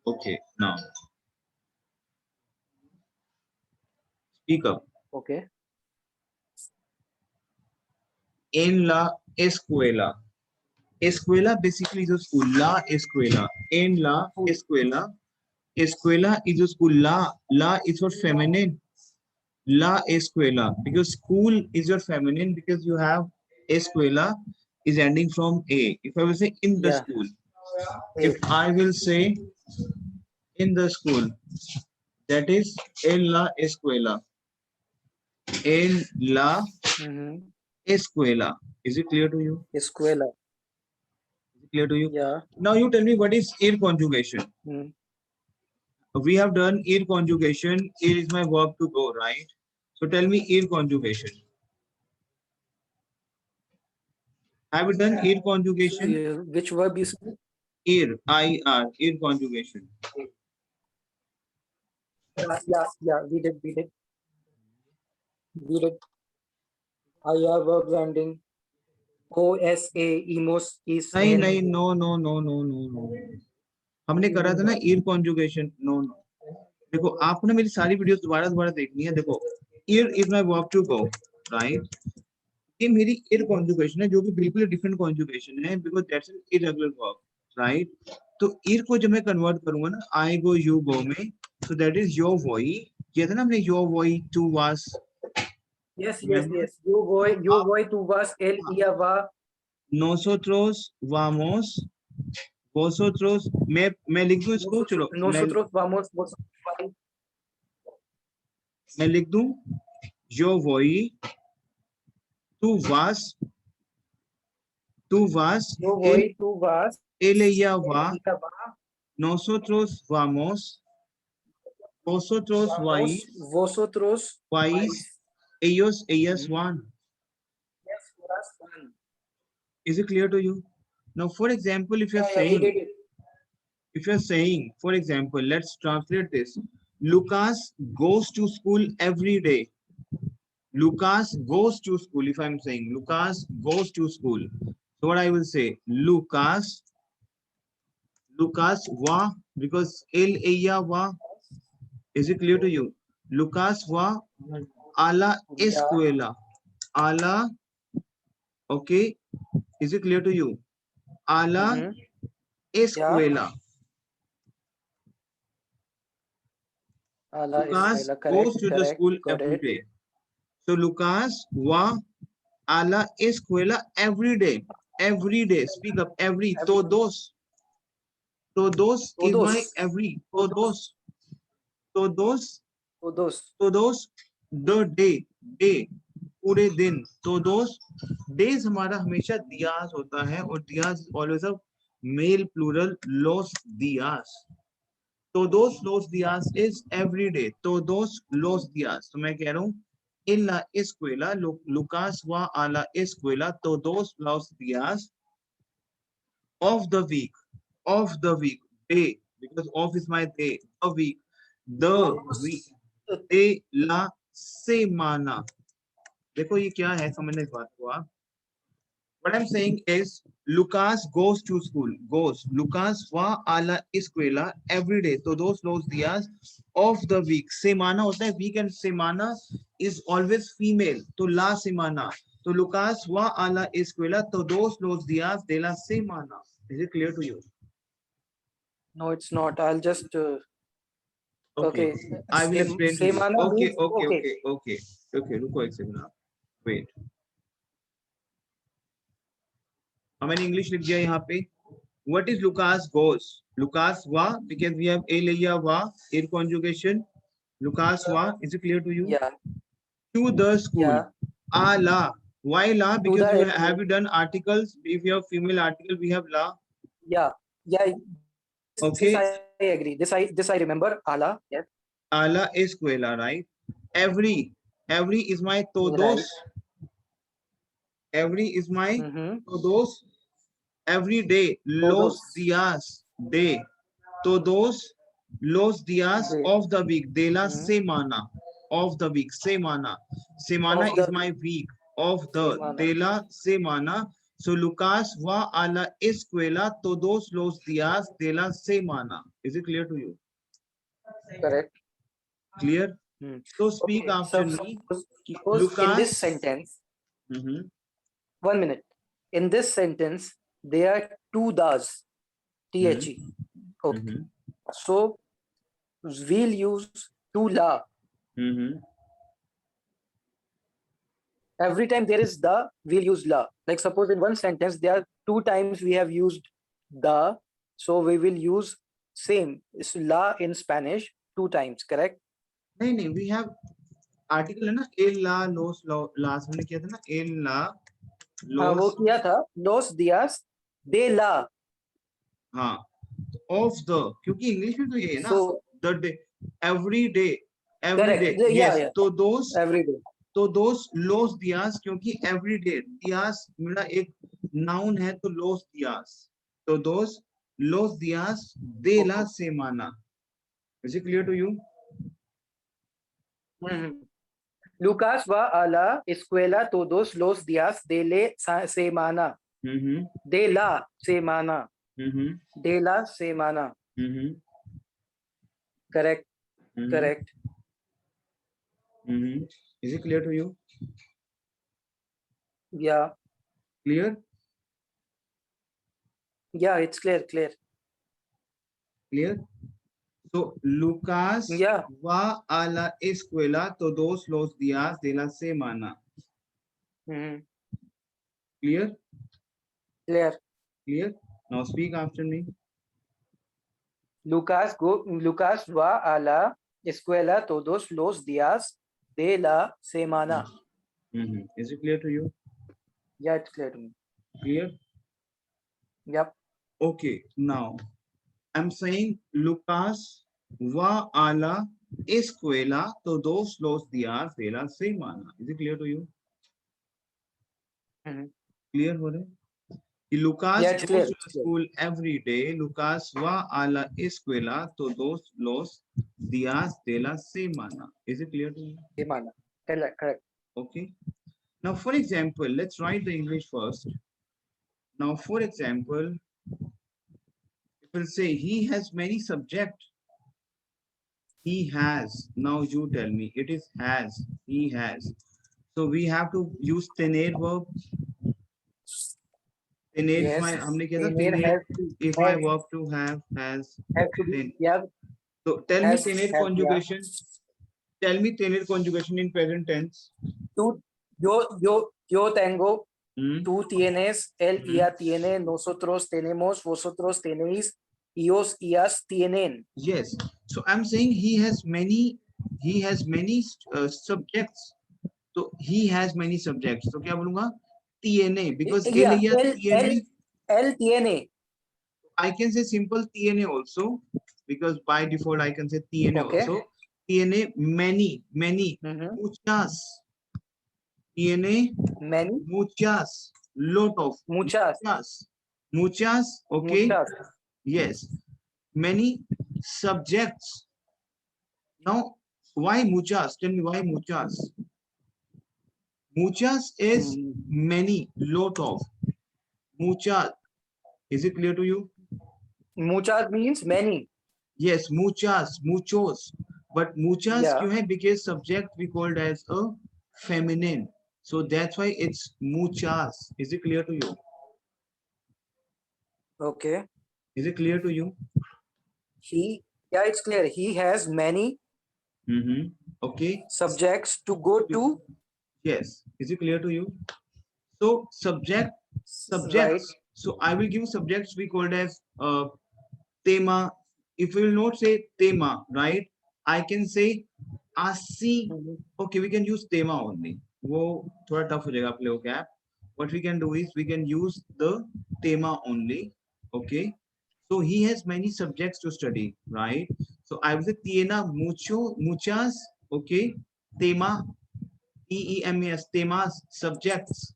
Okay, now speak up. Okay. En la escuela. Escuela basically is a school. La escuela. En la School. escuela. Escuela is a school. La is for feminine. La escuela, because school is your feminine, because you have escuela is ending from a. If I will say in the Yeah. school, A. if I will say in the school, that is en la escuela. En la Mm-hmm. escuela. Is it clear to you? Escuela. Is it clear to you? Yeah. Now you tell me what is ir conjugation. Mm. We have done ir conjugation. Ir is my verb to go, right? So tell me ir conjugation. Have you done ir So, conjugation? which verb is Ir, I-R, ir conjugation. yeah, we did. We did. I have verbs ending OSA, emos, is, नहीं in. नहीं no no no no no no हमने करा था ना ईर conjugation. No no देखो आपको ना मेरी सारी वीडियोस दोबारा दोबारा देखनी है. देखो ईर is my verb to go, right. ये मेरी ईर कॉन्जुगेशन है जो कि बिल्कुल डिफरेंट कॉन्जुगेशन है, because that's an irregular verb, right. तो ईर को जब मैं कन्वर्ट करूंगा ना आई गो यू गो में, सो दैट इज योर वॉई. किया था ना हमने योर वॉई टू वास. Yes. You voy, tu vas, él, ella va. nosotros vamos, vosotros, मैं लिख दूं इसको. चलो Nosotros vamos, vosotros vais. मैं लिख दूं yo voy, tu vas, Yo él, voy, tú vas, ella va, ella va. nosotros vamos, vosotros vais, Vamos, vosotros vais. ellas Mm. van. Yes, vas, van. Is it clear to you? Now, for example, if you're Yeah, we did saying, it. for example, let's translate this. Lucas goes to school every day. Lucas goes to school. If I'm saying Lucas goes to school, so what I will say, Lucas va, because él, ella va. Is it clear to you? Lucas va a la Yeah. escuela. A la, okay. Is it clear to you? A la Mm-hmm. Yeah. escuela. A la Lucas escuela. goes Correct, to the correct. school Got every it. day. So Lucas va a la escuela every day. Every day. Speak up. Every. Todos. Todos is my Todos. every. Todos. Todos. Todos. Todos. The day. Day. पूरे दिन. Todos. Days हमारा हमेशा दियास होता है, और diyas always a male plural. Los días. Todos los días is every day. Todos los días. तो मैं कह रहा हूँ en la escuela, Lucas va a la escuela todos los días of the week. Of the week. Day. Because of is my day. The week. The week. De la semana. देखो ये क्या है, समझने इस बात को आप. What I'm saying is Lucas goes to school. Goes. Lucas va a la escuela every day. So those días of the week. Semana होता है week, and semana is always female. तो la semana. तो Lucas va a la escuela todos los días de la semana. Is it clear to you? No, it's not. I'll just. Okay. Okay. I will explain to you. Semana Okay, means okay, okay. okay, okay. Okay, रुको एक second आप. Wait. अब मैंने English लिख दिया यहाँ पे. What is Lucas goes? Lucas va, because we have Elia va, air conjugation. Lucas va, is it clear to you? Yeah. To the school. Yeah. A la. Why la? To Because the you have you done articles. If you have female article, we have la. yeah. Yeah. This Okay. I agree. This I remember. Ala. Yes. A la escuela, right? Every is my todos. Right. Every is my Mm-hmm. todos. Every day. Los Todos. días. Day. Todos los días Day. of the week. De la Mm-hmm. semana. Of the week. Semana. Semana Of is the my week. Of the. semana. De la semana So Lucas va a la escuela todos los días de la semana. Is it clear to you? Correct. Clear? Hmm. So speak Okay. after So me. suppose in this Lucas. sentence, Mhm, 1 minute. In this sentence, there are two das. The. Okay. mhm, So we'll use two la. mhm. Every time there is the, we'll use la. Like suppose in one sentence there are two times we have used the, so we will use same is la in Spanish two times, correct? नहीं नहीं, we have article है ना, el la los last हमने किया था ना, el la हाँ वो los. किया था, los días de la. हाँ, of the, क्योंकि इंग्लिश में तो ये है ना, So the day, every day, every day. correct, yeah, Yes, yeah, तो those, every day. तो those los días, क्योंकि every day días मेरा एक noun है, तो los días, तो those los días de la semana. Is it clear to you? Lucas va a la escuela todos los días de la semana. Mm-hmm. De la semana. Mm-hmm. De la semana. Mm-hmm. Correct. Mm-hmm. Correct. Mm-hmm. Is it clear to you? Yeah. Clear? Yeah, it's clear. Clear. Clear? So Lucas Yeah. va a la escuela todos los días de la semana. Clear? Clear. Clear? Now speak after me. Lucas va a la escuela todos los días de la semana. Mm-hmm. Is it clear to you? Yeah, it's clear to me. Clear? Yep. Okay, now I'm saying Lucas va a la escuela todos los días de la semana. Is it clear to you? Clear हो रहा है? Lucas Yeah, it's goes clear. to the school every day. Lucas va a la escuela todos los días de la semana. Is it clear to you? Semana. Correct. Correct. Okay. Now, for example, let's write the English first. Now, for example, it will say he has many subjects. He has. Now you tell me. It is has. He has. So we have to use tener verb. Tener Yes. my हमने किया था Tener tener. has to, If my verb to have has. have to be. Then. Yeah. So tell me Has, tener have, conjugation. Tell me tener conjugation in present tense. Tú, yo tengo, Hmm? tú tienes, él ya tiene, nosotros tenemos, vosotros tenéis, ellos ellas tienen. Yes. So I'm saying he has many subjects. So he has many subjects. So क्या बोलूँगा? TNA, because Yeah, TNA. él tiene. I can say simple TNA also, because by default I can say TNA Okay. also. TNA many. Muchas. TNA Many. muchas. Lot of. Muchas. Muchas. Okay. Muchas. Yes. Many subjects. Now, why muchas? Tell me why muchas? Muchas is many, lot of. Muchas. Is it clear to you? Muchas means many. Yes, muchas, muchos. But muchas Yeah. क्यों है? Because subject we called as a feminine. So that's why it's muchas. Is it clear to you? Okay. Is it clear to you? Yeah, it's clear. He has many Okay. subjects to go to. Yes. Is it clear to you? So subjects. Right. So I will give subjects we called as tema. If we will not say tema, right? I can say asi. Okay, we can use tema only. वो थोड़ा tough हो जाएगा आपके लिए gap. What we can do is we can use the tema only. Okay. So he has many subjects to study, right? So I will say tiene muchas. Okay. Tema. TEMAS. Temas. Subjects.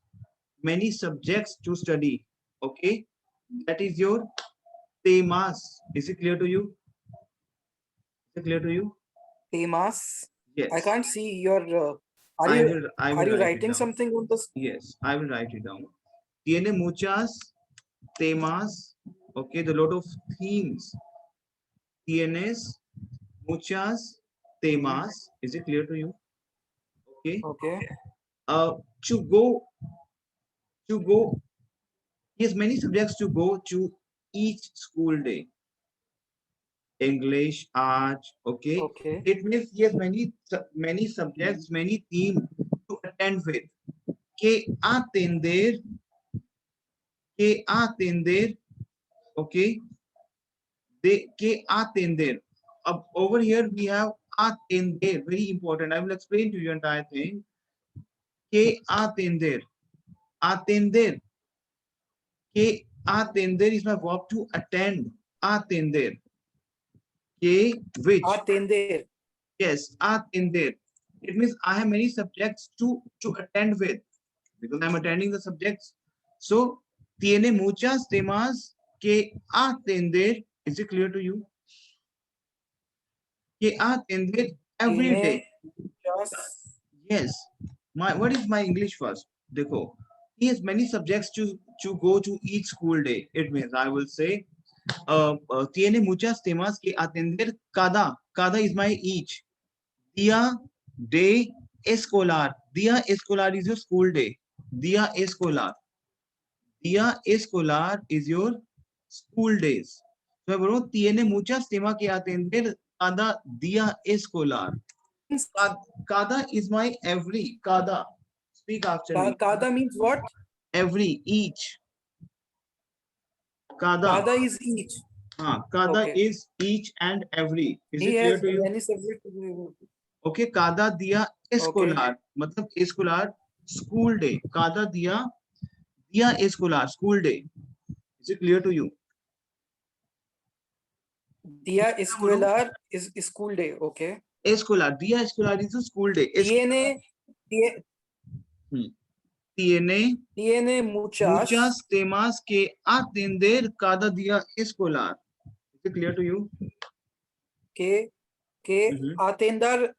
Many subjects to study. Okay. That is your temas. Is it clear to you? Is it clear to you? Temas. Yes. I can't see your. Are you I will write writing it down. something on this? Yes, I will write it down. tiene muchas temas. Okay, the lot of themes. Tienes muchas temas. Is it clear to you? Okay. Okay. To go. He has many subjects to go to each school day. English, art. Okay. Okay. It means he has many subjects, many themes to attend with. Que atender. Que atender. Okay. Que atender. Over here we have atender, very important. I will explain to you entire thing. Que atender. Atender. Que atender is my verb to attend. Atender. Que which? Atender. Yes, atender. It means I have many subjects to attend with because I'm attending the subjects. So tiene muchas temas que atender. Is it clear to you? Que atender every Tiene day. muchas. Yes. What is my English first? Dekho. He has many subjects to go to each school day. It means I will say tiene muchas temas que atender cada. Cada is my each. Día de escolar. Día escolar is your school day. Día escolar. Día escolar is your school days. So, bro, tiene muchas temas que atender cada día escolar. Cada is my every. Cada. Speak after me. Cada means what? Every, each. Cada. Cada is each. Cada Okay. is each and every. Is He it clear has to you? many subjects. Okay, cada दिया escolar. मतलब escolar school day. Cada दिया escolar school day. Is it clear to you? Día escolar is school day. Okay. Escolar. Día escolar is a school day. Tiene muchas temas que atender cada día escolar. Is it clear to you? Que atender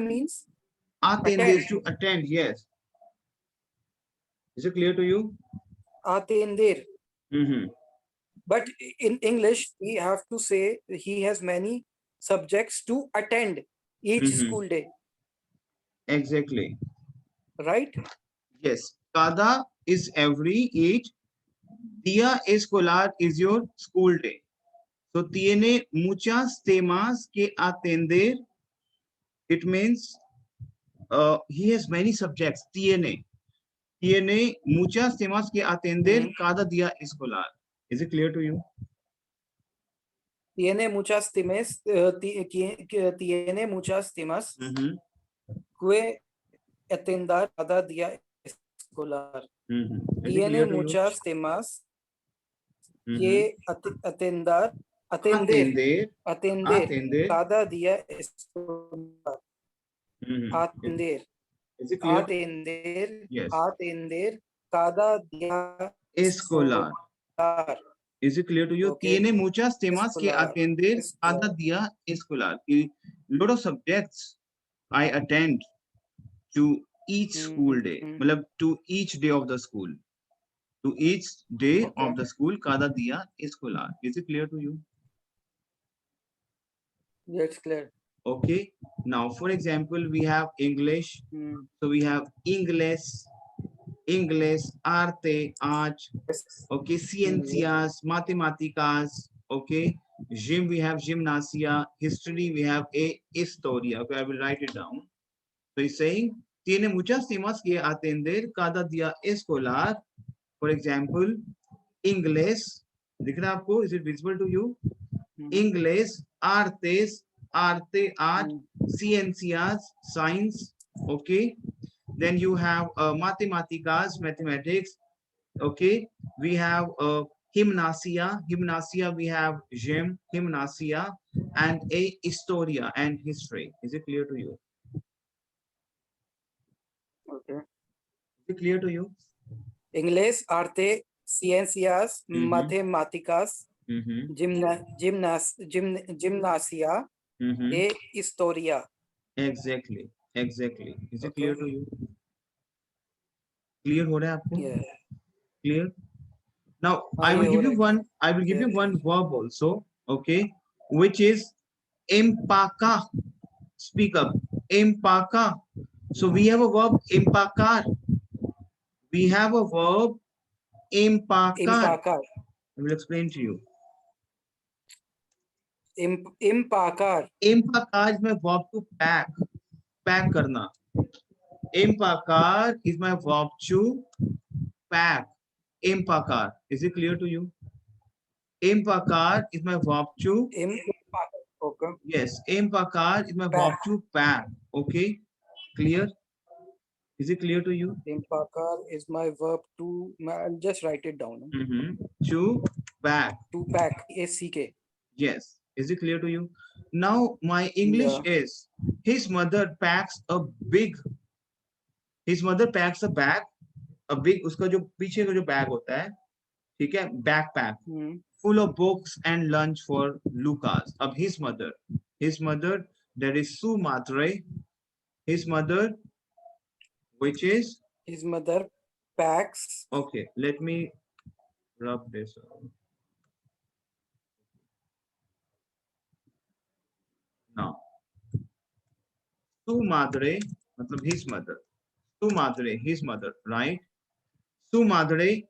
means Atender to attend. Yes. Is it clear to you? Atender. But in English, we have to say he has many subjects to attend each school day. Exactly. Right? Yes. Cada is every, each. Día escolar is your school day. So tiene muchas temas que atender. It means he has many subjects. Tiene muchas temas que atender cada día escolar. Is it clear to you? Tiene muchas temas. Tiene muchas temas que atender cada día escolar. Tiene muchas temas que atender cada día escolar. Atender. Is it clear? Yes. Atender cada día escolar. Is it clear to you? Okay. Tiene muchas temas que atender cada día escolar. A lot of subjects I attend to each school day. To each day of the school. To each day of the school, cada día escolar. Is it clear to you? That's clear. Okay. Now, for example, we have English. So we have English, arte, art. Okay, ciencias, matemáticas. Okay. Gym, we have gimnasia. History, we have historia. Okay, I will write it down. So he's saying, tiene muchas temas que atender cada día escolar. For example, English. दिख रहा है आपको? Is it visible to you? English, artes, arte, art, ciencias, science. Okay. Then you have matemáticas, mathematics. Okay. We have gimnasia. Gimnasia, we have gym, gimnasia, and historia and history. Is it clear to you? Okay. Is it clear to you? English, arte, ciencias, matemáticas, gimnasia, historia. Exactly. Is it clear to you? Clear हो रहा है आपको? Yeah. Clear? Now हाँ, I ये will हो give रहा you है। one. I will give you one verb also. Okay, which is empaka. Speak up. Empaka. So we have a verb empakar. We have a verb empakar. Impakar. I will explain to you. Impakar. Empakar is my verb to pack. Pack karna. Empakar is my verb to pack. Empakar. Is it clear to you? Empakar is my verb to Impakar. Okay. yes. Empakar is my verb Pack. to pack. Okay. Clear? Is it clear to you? Impakar is my verb to. I'll just write it down. To pack. To pack. ACK. Yes. Is it clear to you? Now my English Yeah. is his mother packs a big. His mother packs a bag. A big उसका जो पीछे का जो bag होता है, ठीक है, backpack full of books and lunch for Lucas. Of his mother, that is Sue Matre. His mother, which is His mother packs. okay. Let me rub this out. Now, Sue Madre, मतलब his mother. Sue Madre, his mother, right? Sue Madre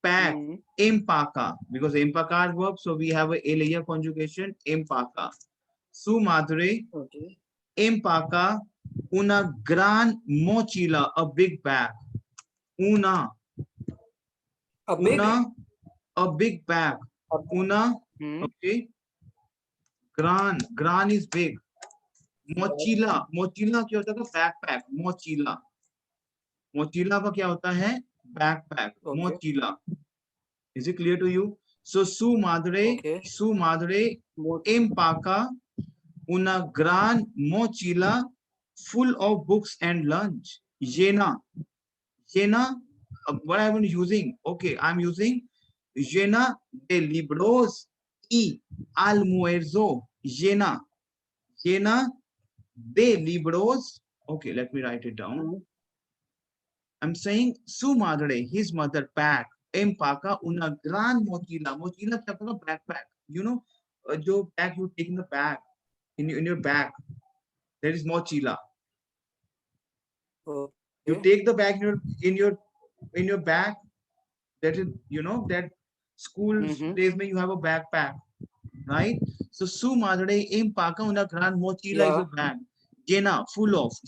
pack empaka because empaka is verb, so we have a layer conjugation empaka. Su madre Okay. empaca una gran mochila, a big bag. Una A big. a big bag. Una okay. Gran is big. Mochila क्या होता है? Backpack. Mochila का क्या होता है? Backpack. Okay. Mochila. Is it clear to you? So su madre empaca una gran mochila full of books and lunch. Llena, what I am using? Okay, I'm using llena de libros y almuerzo. Llena de libros. Okay, let me write it down. I'm saying su madre, his mother pack empaca una gran mochila. Mochila क्या होता है? Backpack. You know, जो bag you take in the bag, in your bag. There is mochila. Okay. You take the bag in your bag. That is, you know, that school days when you have a backpack, right? So su madre empaca una gran mochila is a bag. Llena full of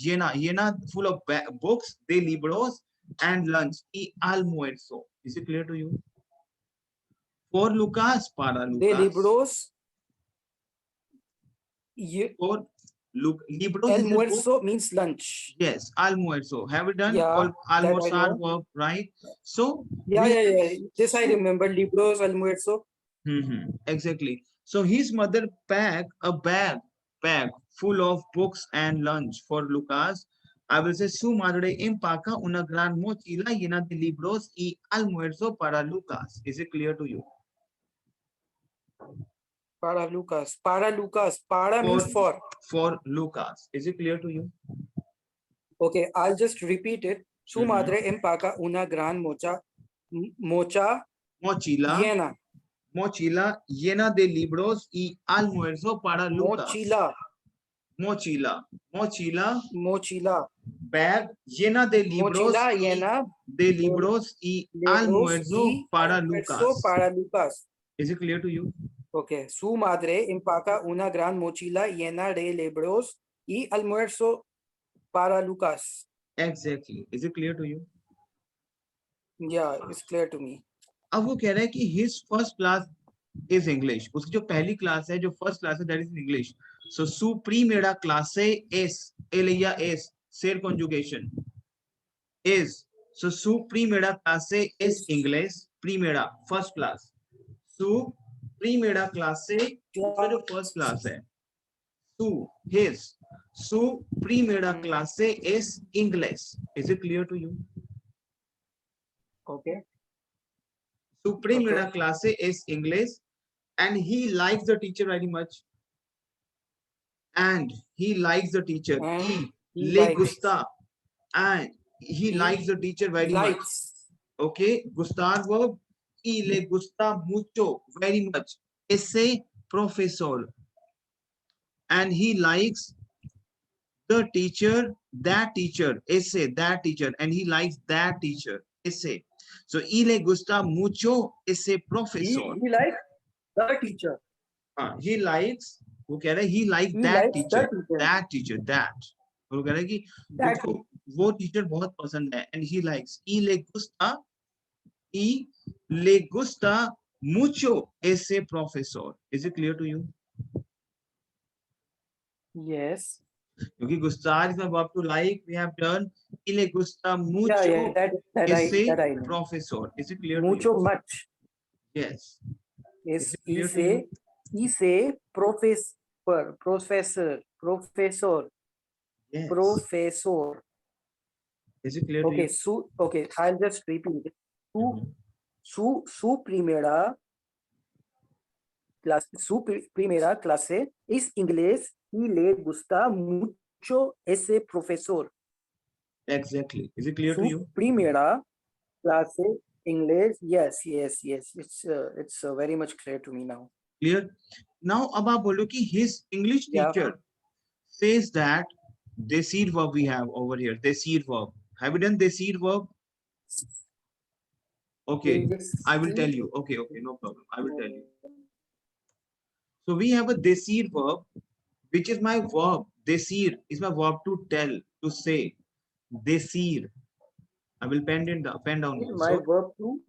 books, de libros and lunch y almuerzo. Is it clear to you? For Lucas, para Lucas. De libros. For libros almuerzo means lunch. Yes, almuerzo. Have you done? Yeah, Almorzar verb, right? So yeah. This I remember. Libros, almuerzo. Exactly. So his mother packed a bag full of books and lunch for Lucas. I will say su madre empaca una gran mochila llena de libros y almuerzo para Lucas. Is it clear to you? Para Lucas. Para means for. For Lucas. Is it clear to you? Okay, I'll just repeat it. Su madre empaca una gran mochila llena de libros y almuerzo para Lucas. Mochila. Bag llena de libros. Y almuerzo para Lucas. Is it clear to you? Okay. Su madre empaca una gran mochila llena de libros y almuerzo para Lucas. Exactly. Is it clear to you? Yeah, it's clear to me. अब वो कह रहा है कि his first class is English. उसकी जो पहली class है, जो first class है, that is English. So su primera clase es, ella es, ser conjugation is. So su primera clase es English. Primera, first class. Su primera clase, उसका जो first class है. Su primera clase es English. Is it clear to you? Okay. Su primera clase es English, and he likes the teacher very much. And he likes the teacher. And Le gusta. And he likes the teacher very much. Okay, gustar verb, y le gusta mucho, very much. Ese profesor. And he likes the teacher, that teacher, ese, that teacher, and he likes that teacher, ese. So, y le gusta mucho ese profesor. He likes the teacher. He likes, वो कह रहा है he likes He that likes teacher, the teacher. that teacher, that. वो कह रहा है कि That उसको वो टीचर बहुत पसंद है, and he likes. Y le gusta mucho ese profesor. Is it clear to you? yes. क्योंकि gustar is the verb to like. We have done. Y le gusta mucho Yeah, ese that I know. profesor. Is it clear to Mucho you? much Yes. is it clear to you? ise professor. Yes. Professor. Is it clear to Okay, you? okay, I'll just repeat it. Mhm. Su primera clase es inglés y le gusta mucho ese profesor. Exactly. Is it clear to Su you? primera clase inglés. Yes. It's very much clear to me now. Clear? Now, अब आप बोलो कि his English Yeah. teacher says that desir verb we have over here. Desir verb. Have you done desir verb? Okay, I will tell you. Okay, no problem. I will tell you. So we have a desir verb, which is my verb. Desir is my verb to tell, to say. Desir. I will pen down here. My So verb to.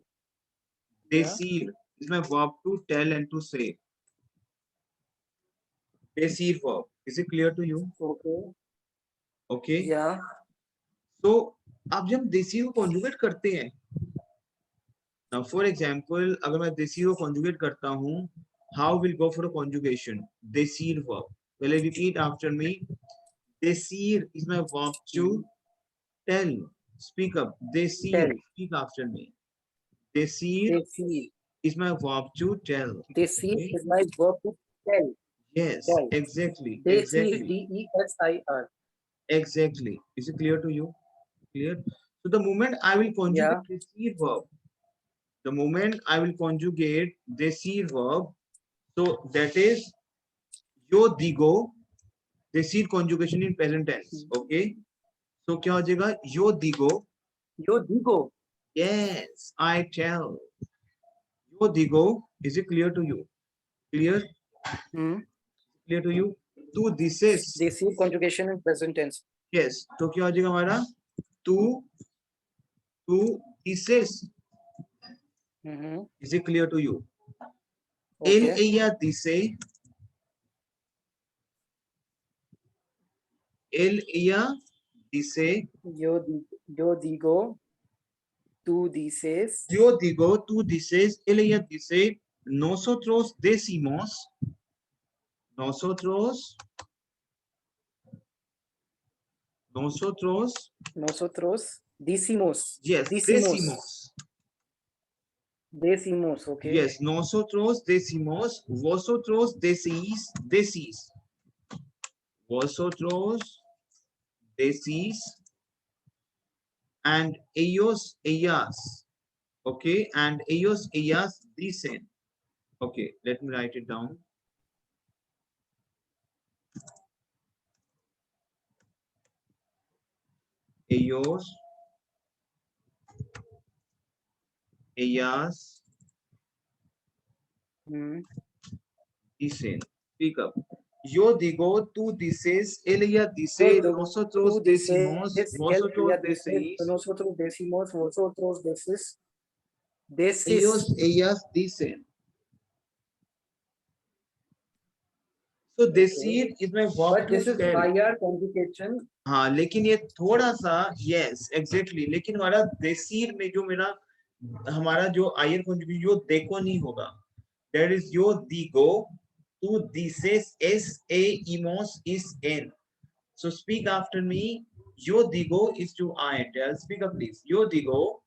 Yeah. desir is my verb to tell and to say. Desir verb. Is it clear to you? Okay. Okay. Yeah. So अब जब देसी को conjugate करते हैं, now for example, अगर मैं देसी को कॉन्जुगेट करता हूँ, how will go for a conjugation? Desir verb. Well, repeat after me. Desir is my verb to tell. Speak up. Desir. Tell. Speak after me. Desir is my verb to tell. Desir Okay? is my verb to tell. Yes, Tell. exactly. Desir, Exactly. D-E-S-I-R. Exactly. Is it clear to you? Clear? So the moment I will conjugate desir verb, the moment I will conjugate desir verb, so that is yo digo, desir conjugation in present tense. Okay? So क्या हो जाएगा? Yo digo. Yo digo. Yes, I tell. Yo digo. Is it clear to you? Clear? Clear to you? Tu dices. Desir conjugation in present tense. Yes. तो क्या हो जाएगा हमारा? Tu dices. Is it clear to you? Okay. Ella dice. Ella dice. Yo digo. Tú dices. Yo digo, tú dices, ella dice, nosotros decimos. Nosotros decimos. Yes, decimos. Decimos, okay. Yes, nosotros decimos, vosotros decís, decís. Vosotros decís, and ellos, ellas. Okay, and ellos, ellas dicen. Okay, let me write it down. Ellos, ellas dicen. Speak up. Yo digo, tú dices, ella dice, nosotros decimos, vosotros decís. Nosotros decimos, vosotros decís. Ellos, ellas dicen. So decir is my verb But this to is tell. IR conjugation. हाँ, लेकिन ये थोड़ा सा yes, exactly. लेकिन हमारा decir में जो हमारा जो IR conjugation यो देखो नहीं होगा. That is yo digo, tú dices, es, imos, is, en. So speak after me. Yo digo is to I tell. Speak up, please. Yo digo.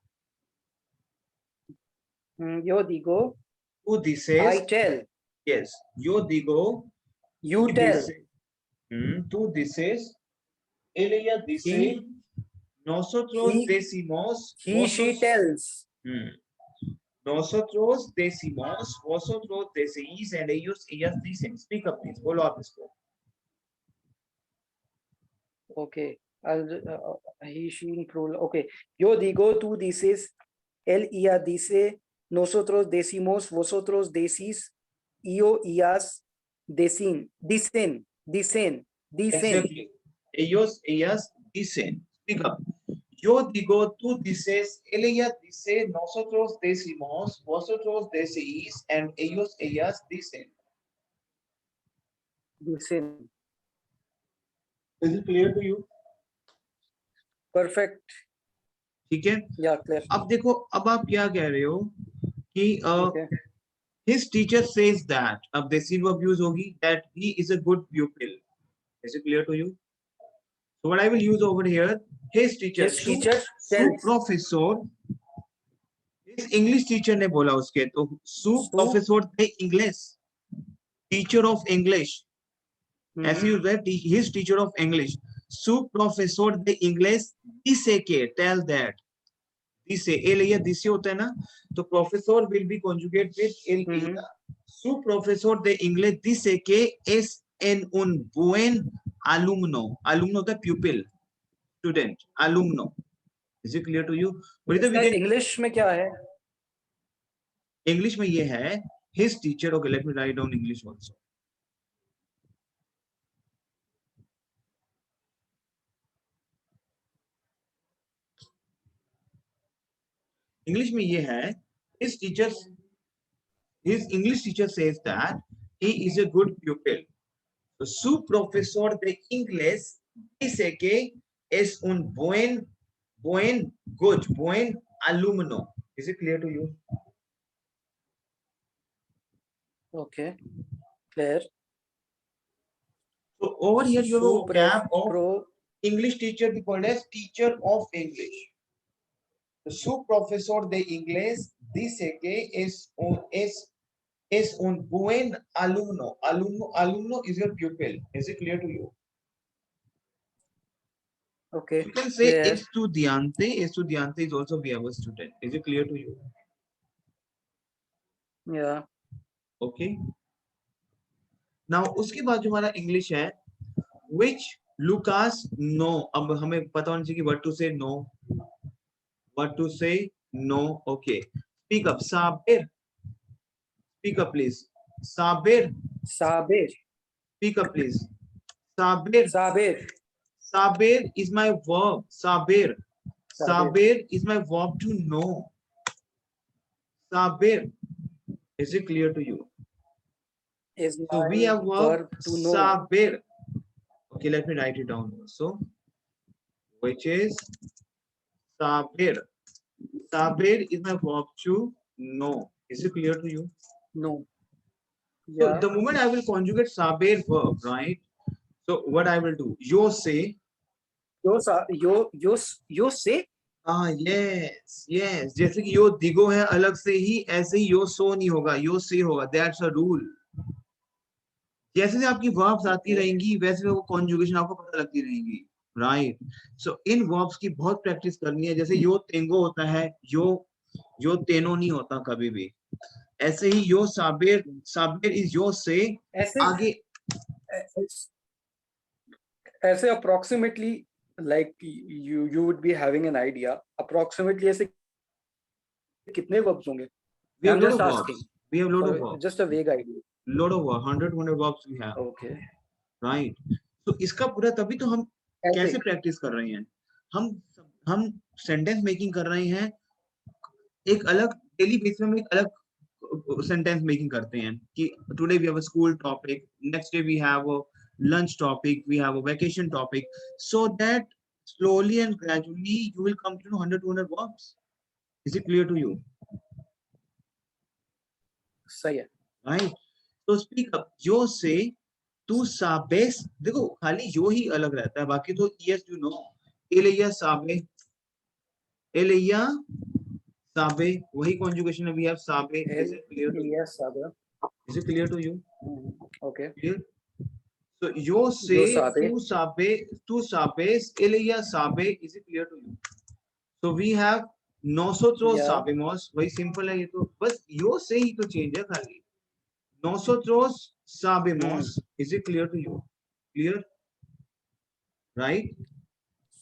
Yo digo. Tú dices. I tell. Yes. Yo digo. You tell. Tú dices. Ella dice. Nosotros decimos. She tells. Nosotros decimos, vosotros decís, and ellos, ellas dicen. Speak up, please. बोलो आप इसको. Okay. He, she, plural. Okay. Yo digo, tú dices, él, ella dice, nosotros decimos, vosotros decís, yo, ellas dicen. Exactly. Ellos, ellas dicen. Speak up. Yo digo, tú dices, él, ella dice, nosotros decimos, vosotros decís, and ellos, ellas dicen. Dicen. Is it clear to you? Perfect. ठीक है. Yeah, clear. अब देखो, अब आप क्या कह रहे हो कि Okay. his teacher says that, अब deceive verb use होगी, that he is a good pupil. Is it clear to you? So what I will use over here, his teacher, His teacher su tells. professor, his English teacher ने बोला उसके, तो su professor थे English, teacher of English. ऐसे use है, his teacher of English. Su professor de English dice que, tell that. Dice, él ella dice होता है ना, तो professor will be conjugate with él ella. Su profesor de English dice que es en un buen alumno. Alumno होता है pupil, student, alumno. Is it clear to you? English में क्या है? English में ये है, his teacher. Okay, let me write down English also. English में ये है, his English teacher says that he is a good pupil. So, su profesor de inglés dice que es un buen alumno. Is it clear to you? Okay, clear. So over here you have a vocab of English teacher called as teacher of English. Su profesor de inglés dice que es un buen alumno. Alumno is your pupil. Is it clear to you? Okay. You can say clear. estudiante. Estudiante is also we have a student. Is it clear to you? Yeah. Okay. Now उसके बाद जो हमारा English है, which Lucas no. अब हमें पता होना चाहिए कि what to say no. What to say no. Okay. Speak up. Sabir. Speak up, please. Sabir. Sabir. Speak up, please. Sabir. Sabir. Sabir is my verb. Sabir. Sabir is my verb to know. Sabir. Is it clear to you? So we have verb to know. sabir. Okay, let me write it down also. Which is sabir. Sabir is my verb to know. Is it clear to you? No. Yeah. So the moment I will conjugate sabir verb, right? So what I will do? You say. You say. Yes. जैसे कि यो दिगो है अलग से ही, ऐसे ही यो सो नहीं होगा, यो से होगा. That's a rule. जैसे से आपकी verbs आती रहेंगी, वैसे वो conjugation आपको पता लगती रहेंगी. Right. So इन verbs की बहुत practice करनी है. जैसे यो तेंगो होता है, यो तेनो नहीं होता कभी भी. ऐसे ही यो साबिर is यो से आगे. ऐसे approximately like you would be having an idea. Approximately ऐसे कितने verbs होंगे? We have I'm lot just of asking. verbs. We have lot of verbs. Just a vague idea. Lot of verbs. 100 verbs we have. Okay. Right. So इसका पूरा तभी तो हम कैसे practice कर रहे हैं? हम सेंटेंस मेकिंग कर रहे हैं. एक अलग डेली बेसिस में एक अलग सेंटेंस मेकिंग करते हैं कि today we have a school topic, next day we have a lunch topic, we have a vacation topic, so that slowly and gradually you will come to know 100 verbs. Is it clear to you? सही है. Right. So speak up. Yo say tu sabes. देखो खाली यो ही अलग रहता है, बाकी तो yes you know. Elia sabe. Elia sabe. वही conjugation है. We have sabe. Is it clear to you? Yes, sabe. Is it clear to you? Okay. Clear. So yo say tu sabes. Elia sabe. Is it clear to you? So we have nosotros Yeah. sabemos, वही simple है ये तो, बस यो से ही तो change है खाली. Nosotros sabemos. Is it clear to you? Clear? Right?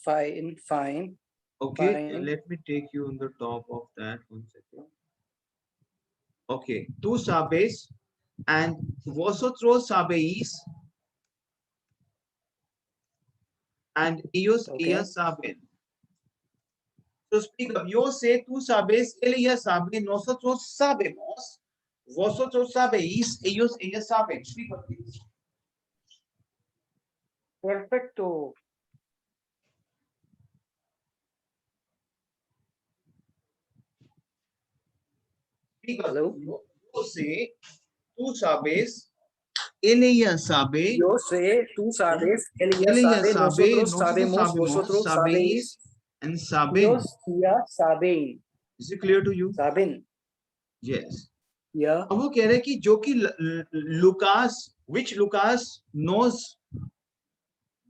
Fine, fine. Okay, Fine. let me take you on the top of that. 1 second. Okay, tú sabes and vosotros sabéis and ellos Okay. ellas saben. So speak up. Yo sé, tú sabes, él ella sabe, nosotros sabemos, vosotros sabéis, ellos ellas saben. Speak up, please. Perfecto. Speak up. Hello. Yo sé, tú sabes, él ella sabe, Yo sé, tú sabes, ella él ella sabe, sabe, nosotros nosotros sabemos, sabemos, vosotros sabéis, sabéis, and saben. ellos ya saben. Is it clear to you? Saben. Yes. Yeah. अब वो कह रहे हैं कि जो कि Lucas, which Lucas knows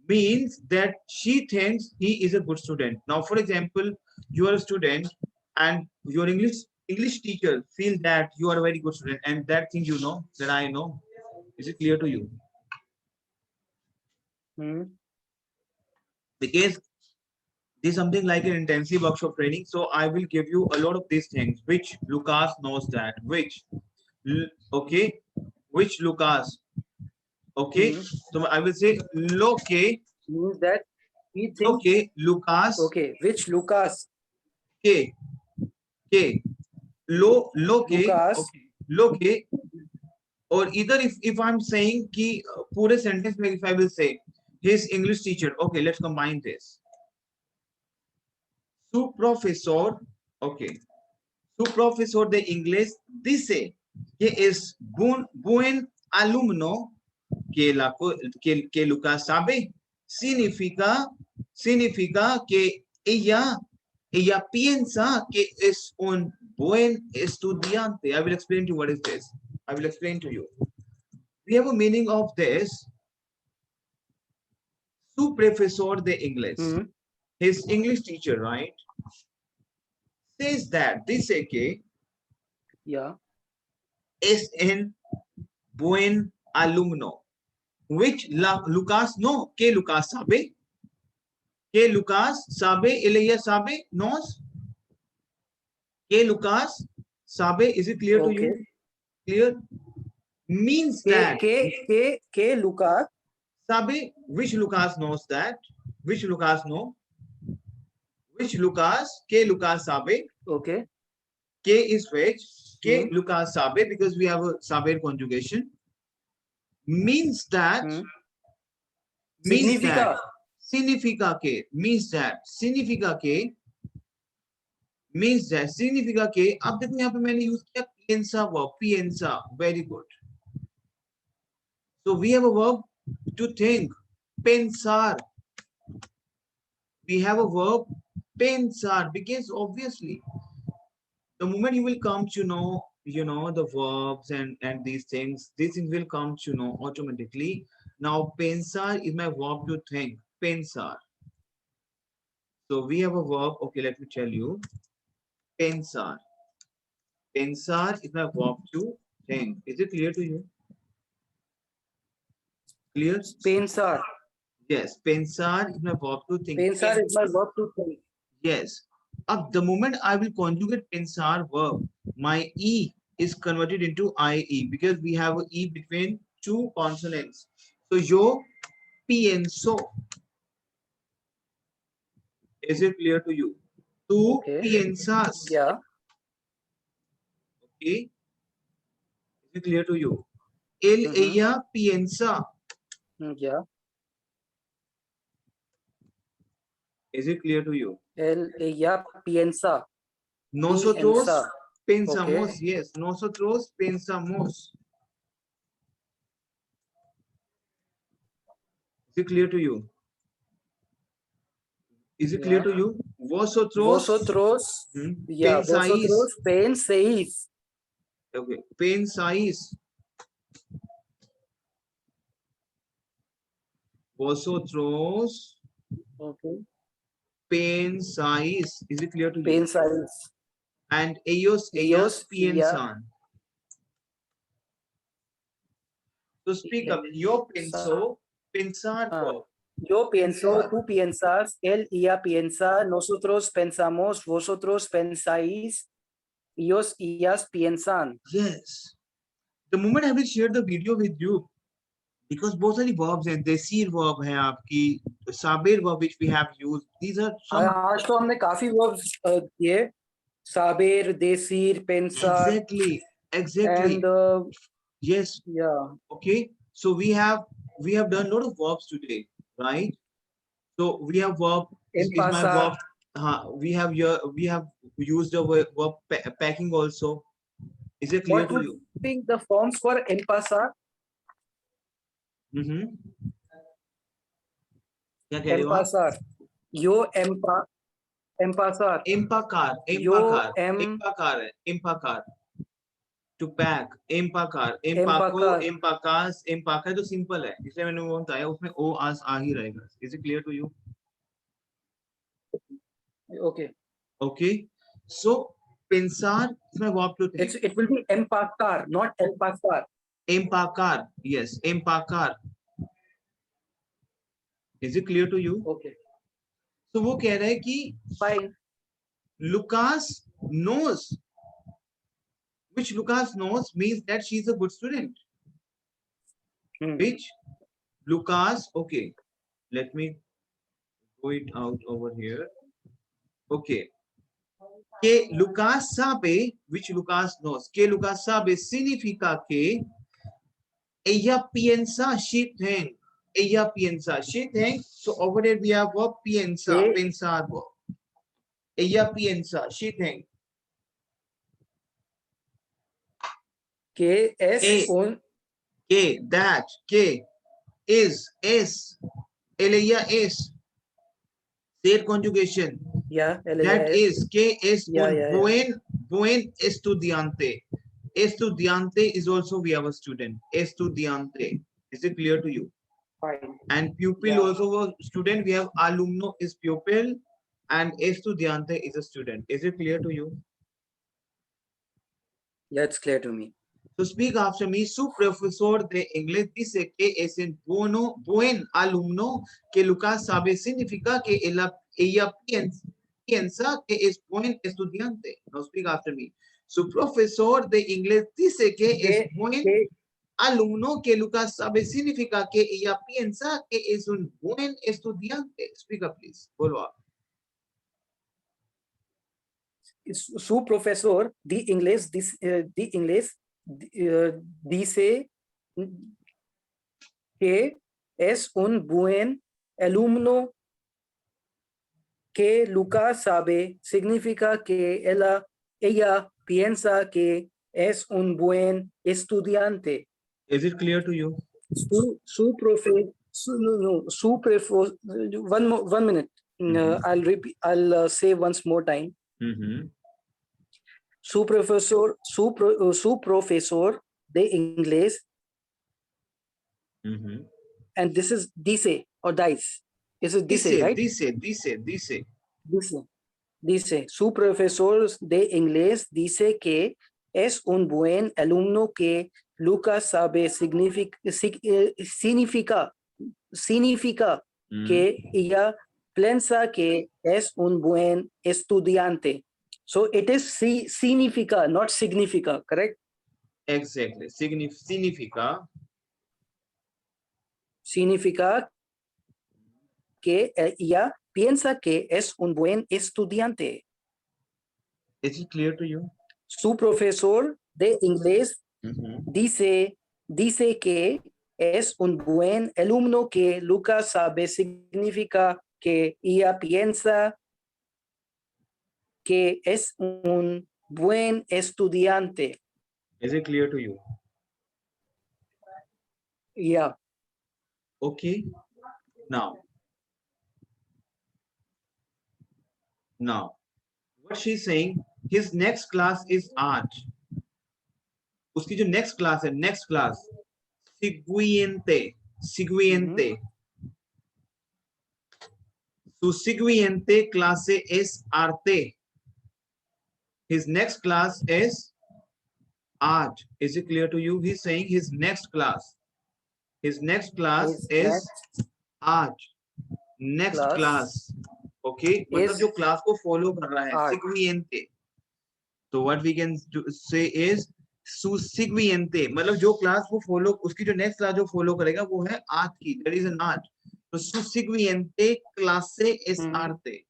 means that she thinks he is a good student. Now, for example, you are a student and your English teacher feel that you are a very good student, and that thing you know that I know. Is it clear to you? Because this is something like an intensive workshop training, so I will give you a lot of these things which Lucas knows that, which okay, which Lucas, okay. So I will say loke Means that he thinks. loke Lucas, Okay, which Lucas? के लो के Lucas. okay, लो के, or either if I'm saying कि पूरे sentence में if I will say his English teacher, okay, let's combine this. Su profesor, okay, su profesor de inglés dice que es buen alumno, que Lucas sabe, significa que ella piensa que es un buen estudiante. I will explain to you what is this. I will explain to you. We have a meaning of this. Su profesor de inglés, his English teacher, right, says that, dice que Yeah. es un buen alumno. Which Lucas no, que Lucas sabe. Que Lucas sabe, él ella sabe, nos. Que Lucas sabe, is it clear to you? Clear? Means that. Que Lucas. Sabe, which Lucas knows that? Which Lucas know? Which Lucas? Que Lucas sabe. Okay. Que is which? Que Lucas sabe, because we have a saber conjugation. Means that. Means that. Significa que. Means that. Significa que. Means that. Significa que. अब देखो यहाँ पे मैंने use किया piensa verb. Piensa. Very good. So we have a verb to think. Pensar. We have a verb pensar, because obviously the moment you will come to know, the verbs and these things will come to know automatically. Now pensar is my verb to think. Pensar. So we have a verb. Okay, let me tell you. Pensar. Pensar is my verb to think. Is it clear to you? Clear? Pensar. Yes, pensar is my verb to think. Pensar is my verb to think. Yes. The moment I will conjugate pensar verb, my E is converted into IE, because we have an E between two consonants. So yo pienso. Is it clear to you? Tú piensas. Yeah. Okay. Is it clear to you? Ella piensa. Yeah. Is it clear to you? Ella piensa. Nosotros Piensa. pensamos. Okay. Yes, nosotros pensamos. Is it clear to you? Is it clear to you? Vosotros. Yeah. Pensáis. Vosotros penséis. Okay. Pensáis. Vosotros. Okay. pensais. Is it clear to you? Pensáis. And ellos, ellas Ellos, piensan. So speak up. Yo pienso, pensar verb. Yo pienso, tú piensas, él y ella piensa, nosotros pensamos, vosotros pensáis, ellos y ellas piensan. Yes. The moment I will share the video with you, because बहुत सारी verbs हैं, देसीर verb है आपकी, Sabir verb which we have used. These are some. आज तो हमने काफी verbs किए, Sabir, देसीर, pensar, Exactly. Exactly. and Yes. yeah, Okay. So we have done a lot of verbs today, right? So we have verb. Is my empezar. verb. We have used the verb packing also. Is it clear What to would you? be the forms for empezar? क्या कह रहे हो आप? Empezar. Yo empezar. Empacar. Yo Empacar है. Empacar. To pack. Empacar. Empaco. empacar. Empacas. Empacar तो simple है. इसलिए मैंने वो बताया उसमें o as आ ही रहेगा. Is it clear to you? Okay. Okay. So pensar इसमें verb to think. It will be empacar, not empezar. Empacar. Yes. Empacar. Is it clear to you? Okay. So वो कह रहा है कि Fine. Lucas knows. Which Lucas knows means that she is a good student. Which Lucas, okay, let me go it out over here. Okay. Que Lucas sabe, which Lucas knows. Que Lucas sabe significa que ella piensa, she think. Ella piensa, she think. So over there we have verb piensa, pensar verb. Ella piensa, she think. Que es un. Que, that, que, is, ella es. State conjugation. Yeah, That is, que es Yeah, un yeah. buen estudiante. Estudiante is also we have a student. Estudiante. Is it clear to you? Fine. And pupil Yeah. also a student. We have alumno is pupil and estudiante is a student. Is it clear to you? Yeah, it's clear to me. So speak after me. Su profesor de inglés dice que es un buen alumno, que Lucas sabe significa que ella piensa que es buen estudiante. Now speak after me. Su profesor de inglés dice que es buen alumno, que Lucas sabe significa que ella piensa que es un buen estudiante. Speak up, please. Follow up. Su profesor de inglés dice que es un buen alumno, que Lucas sabe significa que ella piensa que es un buen estudiante. Is it clear to you? One minute. I'll say once more time. Su profesor de inglés, and this is dice or dice. Is it dice, right? Dice, su profesor de inglés dice que es un buen alumno, que Lucas sabe significa que ella piensa que es un buen estudiante. So it is significa, not significa, correct? Exactly. Significa. Significa que ella piensa que es un buen estudiante. Is it clear to you? Su profesor de inglés dice que es un buen alumno, que Lucas sabe significa que ella piensa que es un buen estudiante. Is it clear to you? Yeah. Okay. Now, what she's saying, his next class is art. उसकी जो next class है, siguiente. Su siguiente clase es arte. His next class is art. Is it clear to you? He's saying his next class. His next class His is next art. Next class. Okay. मतलब is जो class को follow कर रहा है. art. Siguiente. So what we can say is subsequente, मतलब जो class वो follow, उसकी जो नेक्स्ट क्लास जो फॉलो करेगा वो है आर्ट की, दैट इज एन आर्ट. तो subsequente clase es arte.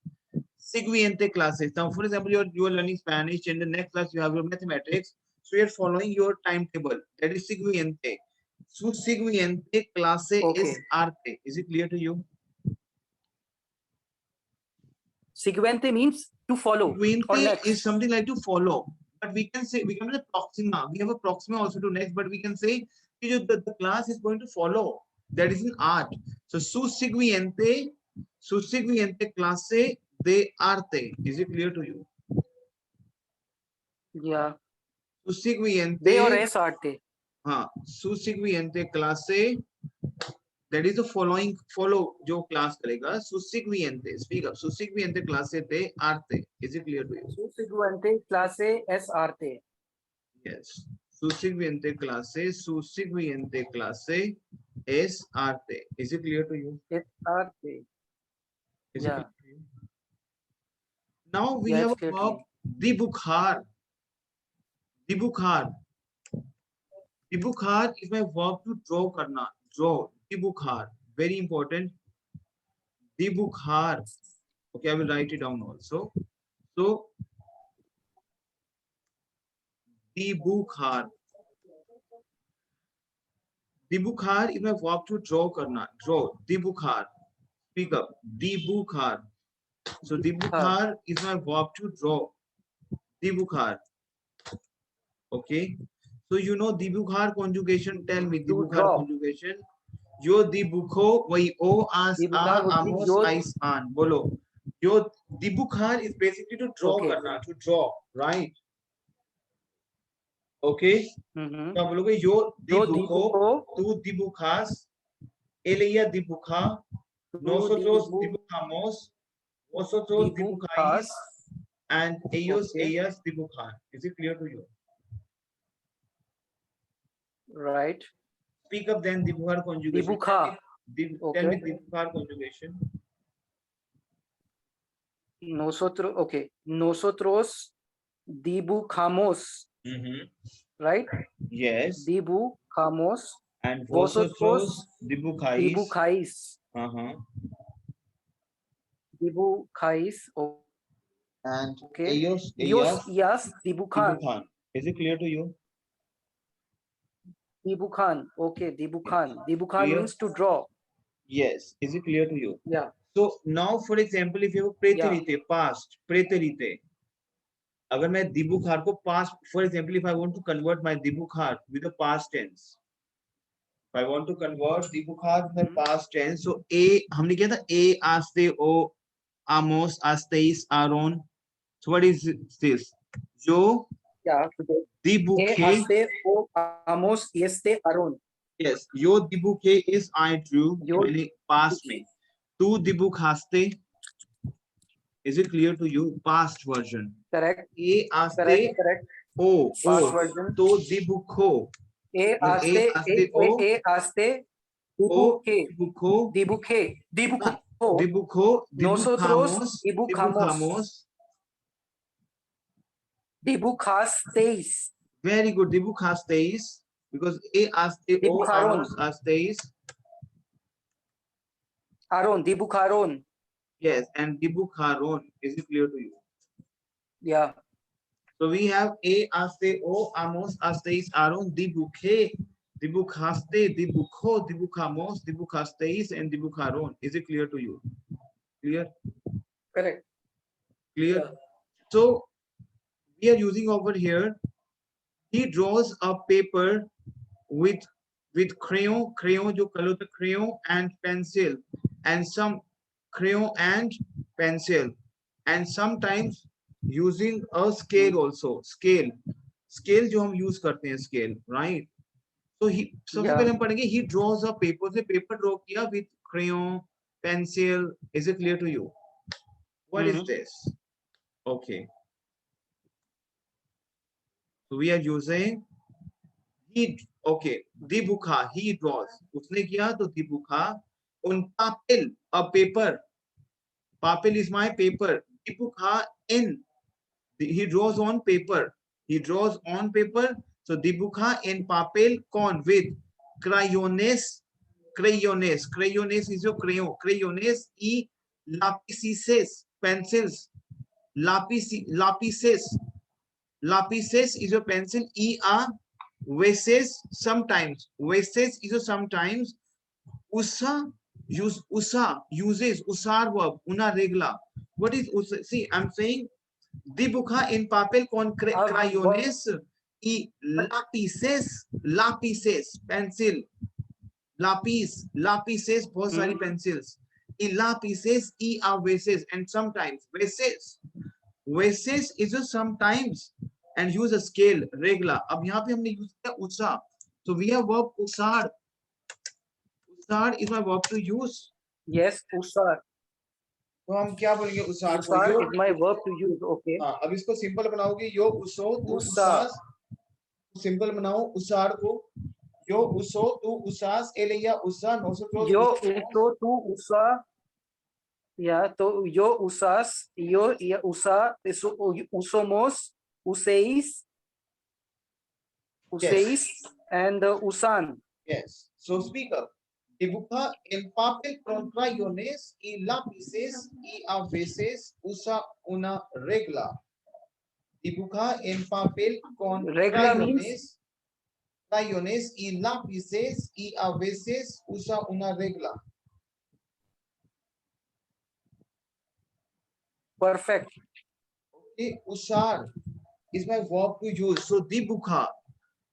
Siguiente classes. Now for example you are learning Spanish, in the next class you have your mathematics, so you are following your timetable, that is siguiente. Subsequente clase es arte. Is it clear to you? Siguiente means to follow. Siguiente is something like to follow, but we can say, we can say proxima. We have a proxima also to next, but we can say the class is going to follow. That is in art. So subsequente clase de arte. Is it clear to you? Yeah. Subsequente. De or es arte. हाँ. Subsequente clase. That is the following, follow जो class करेगा. Subsequente. Speak up. Subsequente clase de arte. Is it clear to you? Subsequente clase es arte. Yes. Subsequente clase es arte. Is it clear to you? It's arte. Is Yeah. it clear to you? Now we Yeah, have it's a clear to verb, me. dibujar. Dibujar. Dibujar is my verb to draw karna. Draw. Dibujar. Very important. Dibujar. Okay, I will write it down also. So, dibujar. Dibujar is my verb to draw karna. Draw. Dibujar. Speak up. Dibujar. So dibujar is my verb to draw. Dibujar. Okay. So you know dibujar conjugation. Tell me dibujar conjugation. Yo dibujo वही o as a amos ais an. बोलो. Yo dibujar is basically to draw करना. To draw, right? Okay. तो आप बोलोगे yo dibujo, tú dibujas, él ella dibuja, nosotros dibujamos, vosotros dibujáis, and ellos ellas dibujan. Is it clear to you? Right. Speak up then dibujar conjugation. Dibuja. Tell me dibujar conjugation. Nosotros, okay. Nosotros dibujamos. Right? Yes. Dibujamos. And vosotros dibujáis. Dibujáis. Dibujáis. And okay. ellos ellas dibujan. Is it clear to you? Dibujan. Okay, dibujan. Yes. Dibujan Clear? means to draw. Yes. Is it clear to you? Yeah. So now, for example, if you have preterite, past, preterite. अगर मैं दिबुखार को past, for example, if I want to convert my dibukhar with the past tense, if I want to convert dibukhar with the past tense, so a हमने किया था a aste o amos asteis aron. So what is this? Yo dibuke. Aste o amos este aron. Yes, yo dibuke is I drew. मैंने past में. Tu dibukhaste. Is it clear to you? Past version. Correct. A aste. Correct. O. Past version. To dibukho. A aste dibuke. Dibujo. Nosotros dibujamos. Dibujasteis. Very good. Dibujasteis. Because A aste o amos asteis. Aron. Dibujaron. Yes, and dibujaron. Is it clear to you? Yeah. So we have A aste o amos asteis aron dibuke. Dibujaste, dibujo, dibujamos, dibujasteis, and dibujaron. Is it clear to you? Clear? Correct. Clear? Yeah. So we are using over here, he draws a paper with crayon जो color the crayon and pencil, and some crayon and pencil, and sometimes using a scale also. Scale जो हम use करते हैं, scale, right? So he सबसे पहले हम पढ़ेंगे, he draws a paper, से paper draw किया with crayon, pencil. Is it clear to you? What is this? Okay. So we are using he. Okay. Dibukha. He draws. उसने किया तो dibukha. On papel, a paper. Papel is my paper. Dibukha in. He draws on paper. He draws on paper. So dibukha en papel con with crayones. Crayones. Crayones is your crayon. Crayones y lapices. Pencils. Lapices. Lapices is your pencil. E a veces sometimes. Veces is your sometimes. Usa uses usar verb una regla. What is usa? See, I'm saying dibuja en papel con crayones y lápices, pencil, lápices, बहुत सारी pencils, y lápices y a veces and sometimes, veces is a sometimes and use a scale, regla. अब यहाँ पे हमने use किया usa, so we have verb usar. Usar is my verb to use. Yes, usar. तो हम क्या बोलेंगे usar को? Usar is my verb to use. Okay. हाँ, अब इसको सिंपल बनाओगे यो उसो तू उसास. सिंपल बनाओ usar को. Yo uso tu usas ella usa nosotros. Yo uso tu usa. Yeah, तो yo usas, yo usa, usomos, useis, Yes. and usan. Yes. So speak up. Dibuja en papel con crayones y lápices y a veces usa una regla. Dibuja en papel con Regla means crayones y lápices y a veces usa una regla. perfect. Okay, usar is my verb to use. So dibuja,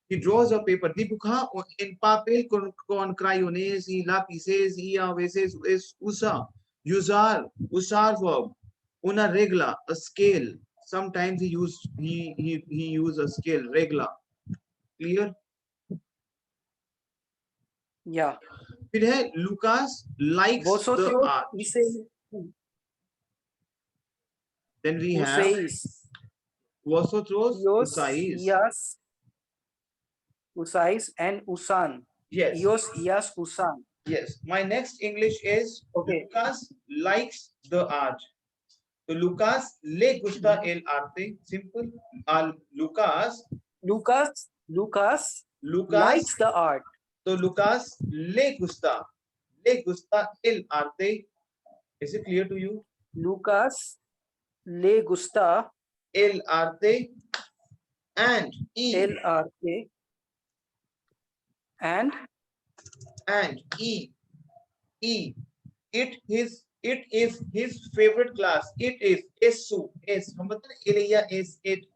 he draws a paper. Dibuja en papel con crayones y lápices y a veces es usa. Usar verb. Una regla, a scale. Sometimes he use a scale, regla. Clear? Yeah. फिर है Lucas likes the art. Then we have vosotros usais. Usais and usan. Yes. Ios, ias, usan. Yes. My next English is Okay. Lucas likes the art. So Lucas le gusta el arte. Simple. Lucas likes the art. So Lucas le gusta el arte. Is it clear to you? Lucas le gusta el arte and el arte and it is his favorite class. It is su हम बताते हैं ella es it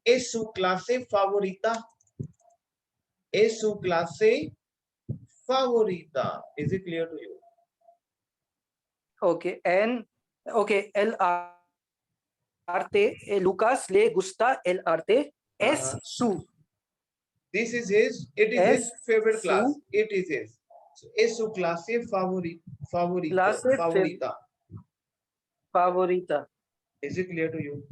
es su clase favorita. Es su clase favorita. Is it clear to you? Okay, and okay, el arte, Lucas le gusta el arte, es su. This is his, it is his favorite class. It is his. So, es su clase favorita. Favorita. Is it clear to you?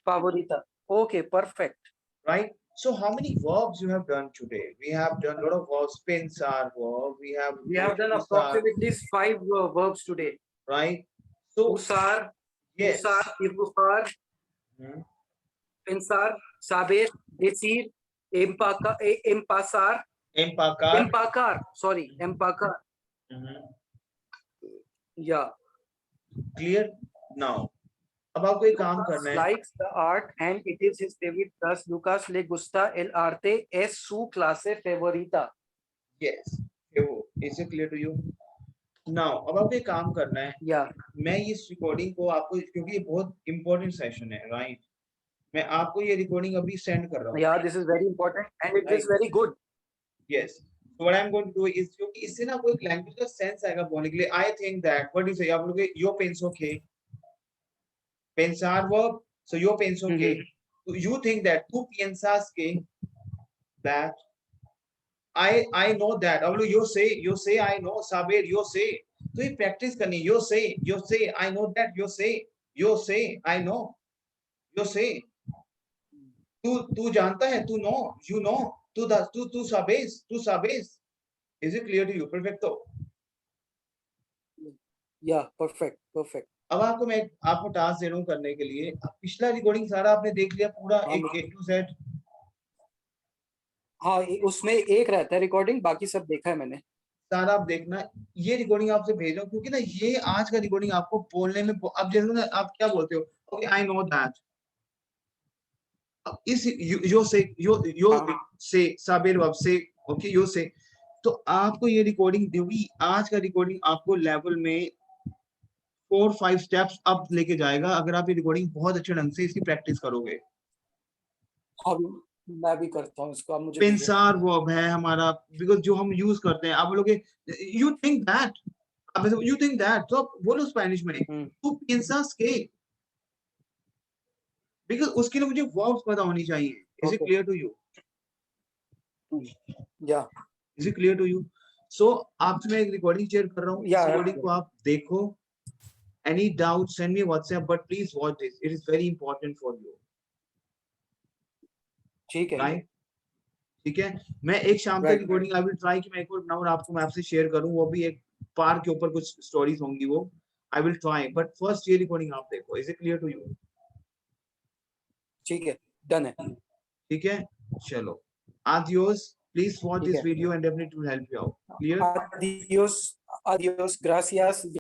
Favorita. Okay, perfect. Right? So how many verbs you have done today? We have done a lot of verbs. Pensar verb. We have done approximately 5 verbs today. Right? So usar, yes. Usar, dibujar, pensar, saber, decir, empacar. Sorry, empacar. Yeah. Clear? Now. अब आपको एक काम करना है. Likes the art and it is his favorite class. Lucas le gusta el arte, es su clase favorita. Yes. Is it clear to you? Now, अब आपको एक काम करना है. Yeah. मैं इस रिकॉर्डिंग को आपको क्योंकि ये बहुत important सेशन है, right? मैं आपको ये रिकॉर्डिंग अभी सेंड कर रहा हूँ. Yeah, this is very important and it is very good. Yes. So what I'm going to do is क्योंकि इससे ना कोई लैंग्वेज का सेंस आएगा बोलने के लिए. I think that what do you say? आप लोग yo pienso que pensar verb. So yo pienso que. So you think that tú piensas que that I know that. Yo say I know. Saber yo say. तो ये practice करनी। you say I know that, you say I know, you say तू जानता है, तू know, you know, तू sabes. Is it clear to you? Perfecto. Yeah, perfect. अब मैं आपको टास्क दे रहा हूँ करने के लिए। पिछला रिकॉर्डिंग सारा आपने देख लिया पूरा, हाँ, एक A to Z? हाँ, उसमें एक रहता है रिकॉर्डिंग, बाकी सब देखा है मैंने। सारा आप देखना। ये रिकॉर्डिंग आपसे भेज रहा हूँ क्योंकि ना ये आज का रिकॉर्डिंग आपको बोलने में, अब जैसे ना आप क्या बोलते हो, ओके आई नो दैट, इस यो से साबिर वर्ब से, ओके यो से, तो आपको ये रिकॉर्डिंग दूंगी। आज का रिकॉर्डिंग आपको लेवल में 4-5 स्टेप्स अप लेके जाएगा अगर आप ये रिकॉर्डिंग बहुत अच्छे ढंग से इसकी प्रैक्टिस करोगे। हाँ, मैं भी करता हूँ इसको, आप मुझे पेंसार वर्ब है हमारा, बिकॉज जो हम यूज करते हैं। आप बोलोगे you think that, you think that, तो आप बोलो स्पेनिश में तू पिंसास के, बिकॉज उसके लिए मुझे वर्ब्स पता होनी चाहिए। Is it clear to you? या is it clear to you? So आपसे मैं एक रिकॉर्डिंग शेयर कर रहा हूँ, इस रिकॉर्डिंग को आप देखो। Any doubt send me WhatsApp, but please watch this, it is very important for you. ठीक है, ठीक है। मैं एक शाम तक रिकॉर्डिंग आई विल ट्राई कि मैं एक और बनाऊं आपको मैं आपसे शेयर करूं, वो भी एक पार के ऊपर कुछ स्टोरीज होंगी, वो I will try, but first ये रिकॉर्डिंग आप देखो। Is it clear to you? ठीक है, डन है। ठीक है, चलो, आदियोस। Please watch ठीक this है, video and definitely it will help you out. Clear? adios, gracias.